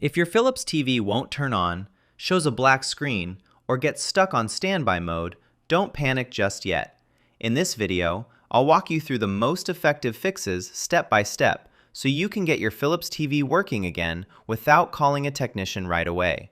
If your Philips TV won't turn on, shows a black screen, or gets stuck on standby mode, don't panic just yet. In this video, I'll walk you through the most effective fixes step by step so you can get your Philips TV working again without calling a technician right away.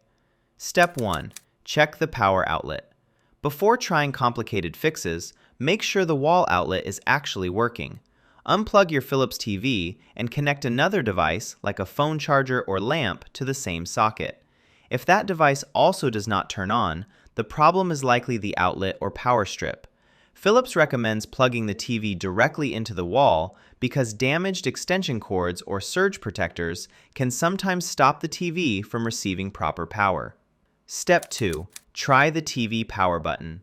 Step 1. Check the power outlet. Before trying complicated fixes, make sure the wall outlet is actually working. Unplug your Philips TV and connect another device like a phone charger or lamp to the same socket. If that device also does not turn on, the problem is likely the outlet or power strip. Philips recommends plugging the TV directly into the wall because damaged extension cords or surge protectors can sometimes stop the TV from receiving proper power. Step 2. Try the TV power button.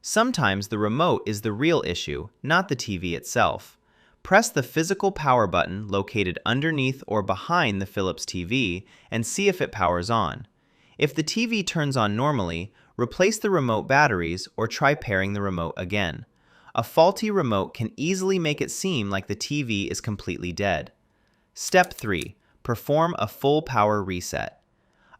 Sometimes the remote is the real issue, not the TV itself. Press the physical power button located underneath or behind the Philips TV and see if it powers on. If the TV turns on normally, replace the remote batteries or try pairing the remote again. A faulty remote can easily make it seem like the TV is completely dead. Step 3. Perform a full power reset.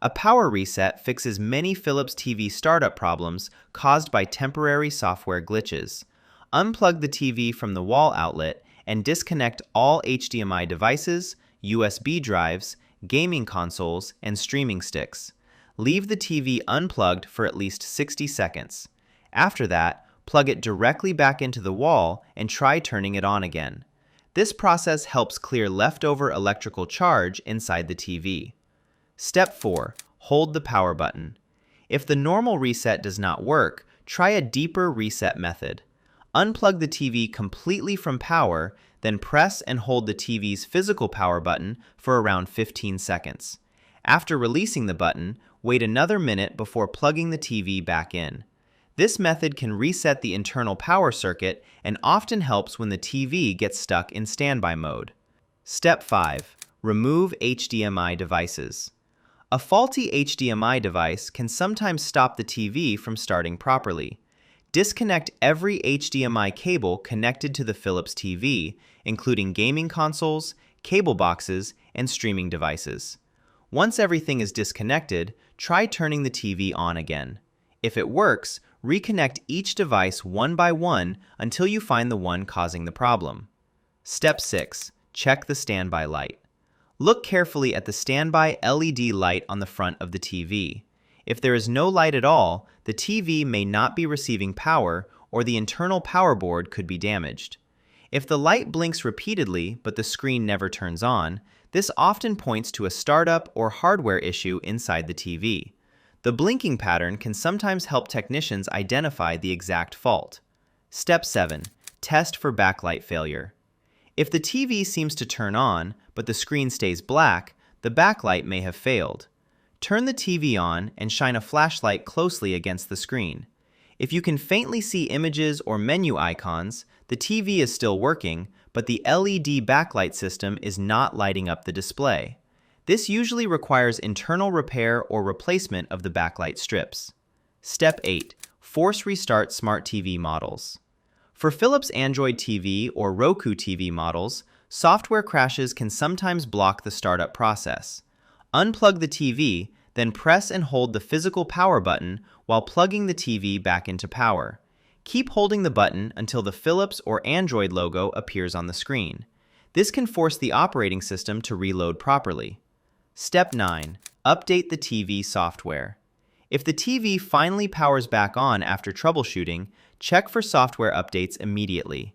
A power reset fixes many Philips TV startup problems caused by temporary software glitches. Unplug the TV from the wall outlet and disconnect all HDMI devices, USB drives, gaming consoles, and streaming sticks. Leave the TV unplugged for at least 60 seconds. After that, plug it directly back into the wall and try turning it on again. This process helps clear leftover electrical charge inside the TV. Step 4. Hold the power button. If the normal reset does not work, try a deeper reset method. Unplug the TV completely from power, then press and hold the TV's physical power button for around 15 seconds. After releasing the button, wait another minute before plugging the TV back in. This method can reset the internal power circuit and often helps when the TV gets stuck in standby mode. Step 5. Remove HDMI devices. A faulty HDMI device can sometimes stop the TV from starting properly. Disconnect every HDMI cable connected to the Philips TV, including gaming consoles, cable boxes, and streaming devices. Once everything is disconnected, try turning the TV on again. If it works, reconnect each device one by one until you find the one causing the problem. Step 6. Check the standby light. Look carefully at the standby LED light on the front of the TV. If there is no light at all, the TV may not be receiving power or the internal power board could be damaged. If the light blinks repeatedly but the screen never turns on, this often points to a startup or hardware issue inside the TV. The blinking pattern can sometimes help technicians identify the exact fault. Step 7. Test for backlight failure. If the TV seems to turn on but the screen stays black, the backlight may have failed. Turn the TV on and shine a flashlight closely against the screen. If you can faintly see images or menu icons, the TV is still working, but the LED backlight system is not lighting up the display. This usually requires internal repair or replacement of the backlight strips. Step 8. Force restart smart TV models. For Philips Android TV or Roku TV models, software crashes can sometimes block the startup process. Unplug the TV, then press and hold the physical power button while plugging the TV back into power. Keep holding the button until the Philips or Android logo appears on the screen. This can force the operating system to reload properly. Step 9. Update the TV software. If the TV finally powers back on after troubleshooting, check for software updates immediately.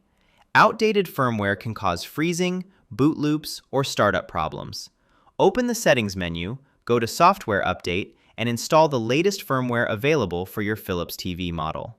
Outdated firmware can cause freezing, boot loops, or startup problems. Open the Settings menu, go to Software Update, and install the latest firmware available for your Philips TV model.